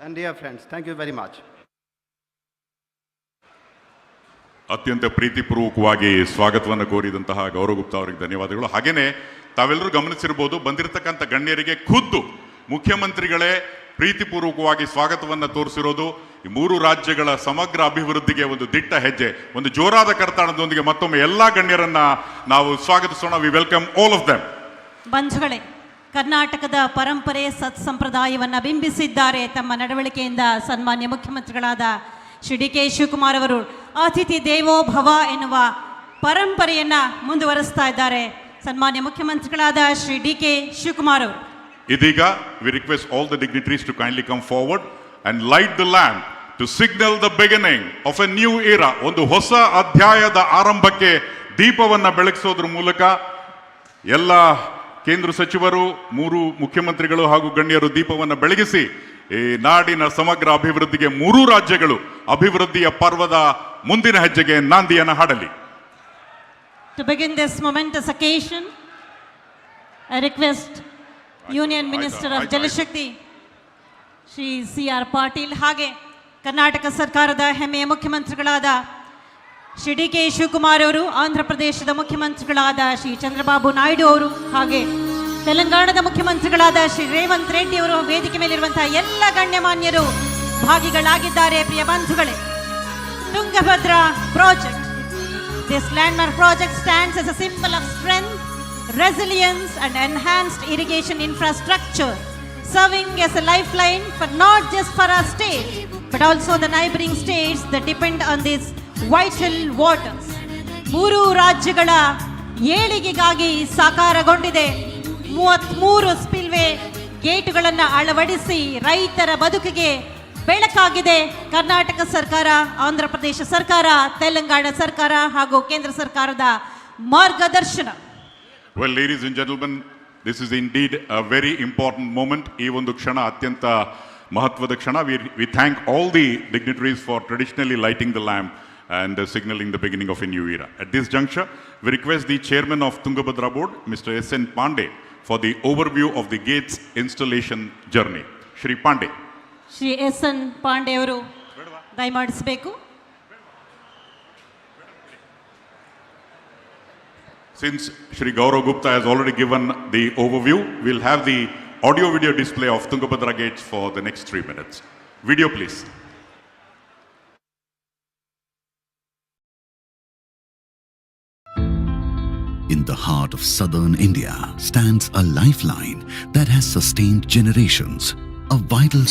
and dear friends, thank you very much. ಅತ್ಯಂತ ಪ್ರೀತಿಪೂರ್ವಕವಾಗಿ ಸ್ವಾಗತವನ್ನು ಕೋರಿದಂತಹ ಗೌರವ್ ಗುಪ್ತಾ ಅವರಿಗೆ ಧನ್ಯವಾದಗಳು. ಹಾಗೇನೆ ತಾವೆಲ್ಲರೂ ಗಮನಿಸಿರ್ಬೋದು, ಬಂದಿರತಕ್ಕಂಥ ಗಣ್ಯರಿಗೆ ಖುದ್ದು ಮುಖ್ಯಮಂತ್ರಿಗಳೇ ಪ್ರೀತಿಪೂರ್ವಕವಾಗಿ ಸ್ವಾಗತವನ್ನು ತೋರಿಸಿರೋದು ಈ ಮೂರು ರಾಜ್ಯಗಳ ಸಮಗ್ರ ಅಭಿವೃದ್ಧಿಗೆ ಒಂದು ದಿಟ್ಟ ಹೆಜ್ಜೆ, ಒಂದು ಜೋರಾದ ಕರತಾಳದೊಂದಿಗೆ ಮತ್ತೊಮ್ಮೆ ಎಲ್ಲಾ ಗಣ್ಯರನ್ನ ನಾವು ಸ್ವಾಗತಿಸೋಣ. We welcome all of them. ಬಂಧುಗಳೇ, ಕರ್ನಾಟಕದ ಪರಂಪರೆ ಸತ್ಸಂಪ್ರದಾಯವನ್ನು ಬಿಂಬಿಸಿದ್ದಾರೆ ತಮ್ಮ ನಡವಳಿಕೆಯಿಂದ ಸನ್ಮಾನ್ಯ ಮುಖ್ಯಮಂತ್ರಿಗಳಾದ ಶ್ರೀ ಡಿ ಕೆ ಶಿವಕುಮಾರ್ ಅವರು. ಅತಿಥಿ ದೇವೋ ಭವ ಎನ್ನುವ ಪರಂಪರೆಯನ್ನ ಮುಂದುವರಿಸ್ತಾ ಇದ್ದಾರೆ ಸನ್ಮಾನ್ಯ ಮುಖ್ಯಮಂತ್ರಿಗಳಾದ ಶ್ರೀ ಡಿ ಕೆ ಶಿವಕುಮಾರ್ ಅವರು. ಇದೀಗ we request all the dignitaries to kindly come forward and light the lamp to signal the beginning of a new era. ಒಂದು ಹೊಸ ಅಧ್ಯಾಯದ ಆರಂಭಕ್ಕೆ ದೀಪವನ್ನ ಬೆಳಗಿಸೋದ್ರ ಮೂಲಕ ಎಲ್ಲ ಕೇಂದ್ರ ಸಚಿವರು, ಮೂರು ಮುಖ್ಯಮಂತ್ರಿಗಳು ಹಾಗೂ ಗಣ್ಯರು ದೀಪವನ್ನು ಬೆಳಗಿಸಿ ಈ ನಾಡಿನ ಸಮಗ್ರ ಅಭಿವೃದ್ಧಿಗೆ ಮೂರೂ ರಾಜ್ಯಗಳು ಅಭಿವೃದ್ಧಿಯ ಪರ್ವದ ಮುಂದಿನ ಹೆಜ್ಜೆಗೆ ನಾಂದಿಯನ್ನು ಹಾಡಲಿ. To begin this momentous occasion, I request Union Minister of Jal Shakti Shri C.R. Patil ಹಾಗೆ ಕರ್ನಾಟಕ ಸರ್ಕಾರದ ಹೆಮ್ಮೆಯ ಮುಖ್ಯಮಂತ್ರಿಗಳಾದ ಶ್ರೀ ಡಿ ಕೆ ಶಿವಕುಮಾರ್ ಅವರು, ಆಂಧ್ರ ಪ್ರದೇಶದ ಮುಖ್ಯಮಂತ್ರಿಗಳಾದ ಶ್ರೀ ಚಂದ್ರಬಾಬು ನಾಯ್ಡು ಅವರು, ಹಾಗೆ ತೆಲಂಗಾಣದ ಮುಖ್ಯಮಂತ್ರಿಗಳಾದ ಶ್ರೀ ರೇವಂತ್ ರೆಡ್ಡಿ ಅವರು, ವೇದಿಕೆ ಮೇಲಿರುವಂತಹ ಎಲ್ಲ ಗಣ್ಯಮಾನ್ಯರು ಭಾಗಿಗಳಾಗಿದ್ದಾರೆ. ಪ್ರಿಯ ಬಂಧುಗಳೇ, Tungabhadra project, this landmark project stands as a symbol of strength, resilience and enhanced irrigation infrastructure, serving as a lifeline for not just for our state but also the neighboring states that depend on these vital waters. ಮೂರು ರಾಜ್ಯಗಳ ಏಳಿಗೆಗಾಗಿ ಸಾಕಾರಗೊಂಡಿದೆ 33 ಸ್ಪಿಲ್ವೇ ಗೇಟುಗಳನ್ನು ಅಳವಡಿಸಿ ರೈತರ ಬದುಕಿಗೆ ಬೆಳಕಾಗಿದೆ ಕರ್ನಾಟಕ ಸರ್ಕಾರ, ಆಂಧ್ರ ಪ್ರದೇಶ ಸರ್ಕಾರ, ತೆಲಂಗಾಣ ಸರ್ಕಾರ ಹಾಗೂ ಕೇಂದ್ರ ಸರ್ಕಾರದ ಮಾರ್ಗದರ್ಶನ. Well, ladies and gentlemen, this is indeed a very important moment. ಈ ಒಂದು ಕ್ಷಣ ಅತ್ಯಂತ ಮಹತ್ವದ ಕ್ಷಣ. We thank all the dignitaries for traditionally lighting the lamp and signaling the beginning of a new era. At this juncture, we request the chairman of Tungabhadra board, Mr. S.N. Pandey, for the overview of the gates installation journey. Shri Pandey. Shri S N Pandey ಅವರು ದಯಮಾಡಿಸಬೇಕು. Since Shri Gaurav Gupta has already given the overview, we'll have the audio-video display of Tungabhadra Gates for the next 3 minutes. Video, please. In the heart of southern India stands a lifeline that has sustained generations, a vital